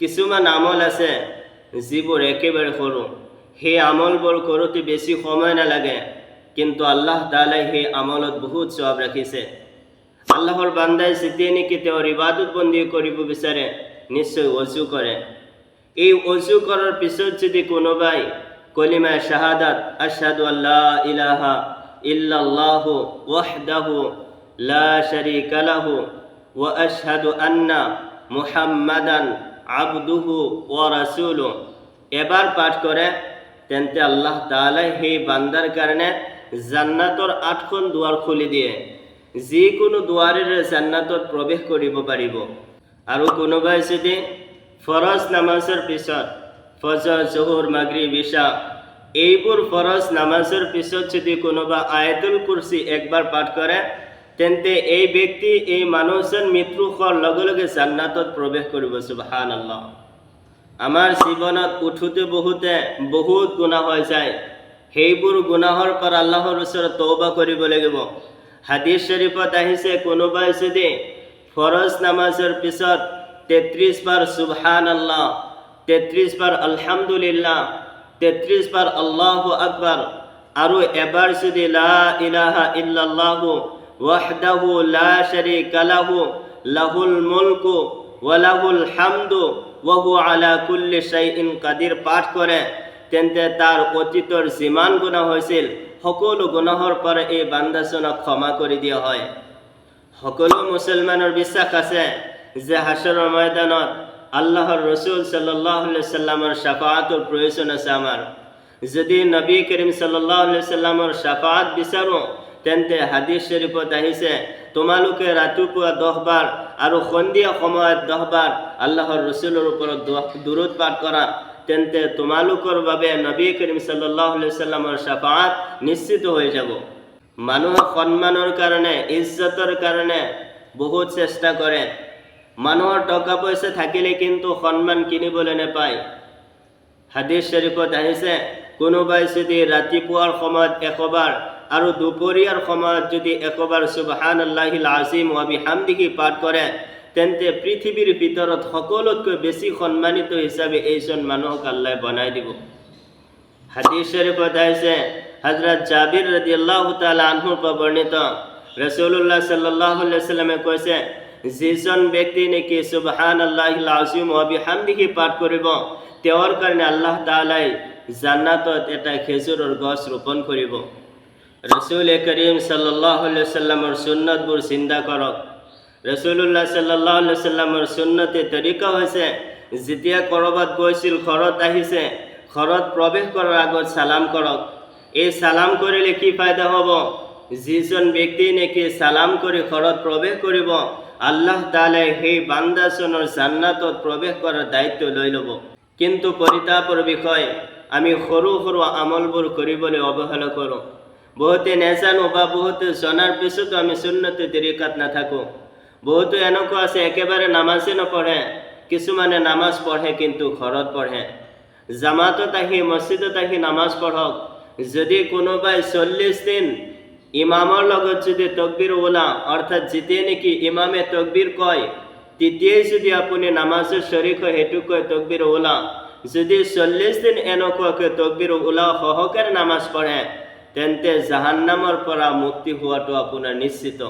কিছুমান আমল আছে যিবোৰ একেবাৰে সৰু, সেই আমলবোৰ কৰোঁতে বেছি সময় নালাগে, কিন্তু আল্লাহ তাআলাই সেই আমলত বহুত সওয়াব ৰাখিছে। আল্লাহৰ বান্দাই যেতিয়া নেকি তেওঁৰ ইবাদত বন্দী কৰিব বিচাৰে নিশ্চয় অজু কৰে। এই অজু কৰাৰ পিছত যদি কোনোবাই কলিমা শাহাদাত আশহাদু আল্লা ইলাহা ইল্লাল্লাহু ওয়াহদাহু লা শারীকা লাহু ওয়া আশহাদু আন্না মুহাম্মাদান আবদুহু ওয়া রাসূলুহু এবার পাঠ করে, তেন্তে আল্লাহ তাআলাই সেই বান্দাৰ কাৰণে জান্নাতৰ 8খন দুৱাৰ খুলি দিয়ে। যিকোনো দুৱাৰেৰে জান্নাতত প্ৰৱেশ কৰিব পাৰিব। আৰু কোনোবাই যদি ফৰজ নামাজৰ পিছত ফজৰ, জোহৰ, মাগৰিব, ইশা এইবোৰ ফৰজ নামাজৰ পিছত যদি কোনোবা আয়াতুল কুৰসি একবাৰ পাঠ কৰে, তেন্তে এই ব্যক্তি এই মানুহজন মৃত্যু হোৱাৰ লগে লগে জান্নাতত প্ৰৱেশ কৰিব। সুবহানাল্লাহ। আমাৰ জীৱনত উঠোতে বহুতে বহুত গুনাহ হৈ যায়। সেইবোৰ গুনাহৰ পৰা আল্লাহৰ ওচৰত তওবা কৰিব লাগিব। হাদিস শৰীফত আহিছে, কোনোবাই যদি ফৰজ নামাজৰ পিছত 33 বাৰ সুবহানাল্লাহ, 33 বাৰ আলহামদুলিল্লাহ, 33 বাৰ আল্লাহু আকবার আৰু এবাৰ যদি লা ইলাহা ইল্লাল্লাহু ওয়াহদাহু লা শারীকা লাহু লাহুল মুলকু ওয়া লাহুল হামদু ওয়া হুয়া আলা কুল্লি শাইইন কাদির পাঠ করে, তেন্তে তাৰ অতীতৰ যিমান গুনাহ হৈছিল সকলো গুনাহৰ পৰা এই বান্দাজনক ক্ষমা কৰি দিয়া হয়। সকলো মুছলমানৰ বিশ্বাস আছে যে হাশৰৰ ময়দানত আল্লাহৰ ৰসূল সাল্লাল্লাহু আলাইহি সাল্লামৰ শাফাআতৰ প্ৰয়োজন আছে। আমাৰ যদি নবী করিম সাল্লাল্লাহু আলাইহি সাল্লামৰ শাফাআত বিচাৰো, তেন্তে হাদিস শৰীফত আহিছে, তোমালোকে ৰাতিপুৱা 10 বাৰ আৰু সন্ধিয়া সময়ত 10 বাৰ আল্লাহৰ ৰসূলৰ ওপৰত দুৰুদ পাঠ কৰা, তেন্তে তোমালোকৰ বাবে নবী করিম সাল্লাল্লাহু আলাইহি সাল্লামৰ শাফাআত নিশ্চিত হৈ যাব। মানুহ সন্মানৰ কাৰণে, ইজ্জতৰ কাৰণে বহুত চেষ্টা কৰে। মানুহৰ টকা পইচা থাকিলে কিন্তু সন্মান কিনিবলৈ নাপায়। হাদিস শৰীফত আহিছে, কোনোবাই যদি ৰাতিপুৱাৰ সময়ত 100 বাৰ আৰু দুপৰীয়াৰ সময়ত যদি 100 বাৰ সুবহানাল্লাহিল আযীম ওয়া বিহামদিহি পাঠ কৰে, তেন্তে পৃথিৱীৰ ভিতৰত সকলোতকৈ বেছি সন্মানিত হিচাপে এইজন মানুহক আল্লাহ বনাই দিব। হাদিস শৰীফত আহিছে, হযরত জাবির রাদিয়াল্লাহু তাআলা আনহুৰ পৰা বৰ্ণিত, ৰাসূলুল্লাহ সাল্লাল্লাহু আলাইহি সাল্লামে কৈছে, যিজন ব্যক্তি নেকি সুবহানাল্লাহিল আযীম ওয়া বিহামদিহি পাঠ কৰিব, তেওঁৰ কাৰণে আল্লাহ তাআলাই জান্নাতত এটা খেজুৰৰ গছ ৰোপণ কৰিব। ৰাসূল করিম সাল্লাল্লাহু আলাইহি সাল্লামৰ সুন্নতবোৰ চিন্তা কৰক। ৰাসূলুল্লাহ সাল্লাল্লাহু আলাইহি সাল্লামৰ সুন্নতে তৰিকা হৈছে, যেতিয়া কৰবাত গৈছিল, ঘৰত আহিছে, ঘৰত প্ৰৱেশ কৰাৰ আগত সালাম কৰক। এই সালাম কৰিলে কি ফায়দা হ'ব? যিজন ব্যক্তি নেকি সালাম কৰি ঘৰত প্ৰৱেশ কৰিব, আল্লাহ তাআলাই সেই বান্দাজনৰ জান্নাতত প্ৰৱেশ কৰাৰ দায়িত্ব লৈ ল'ব। কিন্তু পৰিতাপৰ বিষয়, আমি সৰু সৰু আমলবোৰ কৰিবলৈ অৱহেলা কৰোঁ। বহুতে নেজানো বা বহুতে জনাৰ পিছতো আমি সুন্নতে তৰিকাত নাথাকোঁ। বহুতো এনেকুৱা আছে একেবাৰে নামাজে নপঢ়ে, কিছুমানে নামাজ পঢ়ে কিন্তু ঘৰত পঢ়ে। জামাতত আহি, মছজিদত আহি নামাজ পঢ়ক। যদি কোনোবাই 40 দিন ইমামৰ লগত যদি তকবীৰ ওলা, অৰ্থাৎ যেতিয়া নেকি ইমামে তকবীৰ কয় তেতিয়াই যদি আপুনি নামাজৰ শৰীক হয়, সেইটো কয় তকবীৰ ওলা। যদি 40 দিন এনেকুৱাকৈ তকবীৰ ওলা সহকাৰে নামাজ পঢ়ে, তেন্তে জাহান্নামৰ পৰা মুক্তি হোৱাটো আপোনাৰ নিশ্চিত।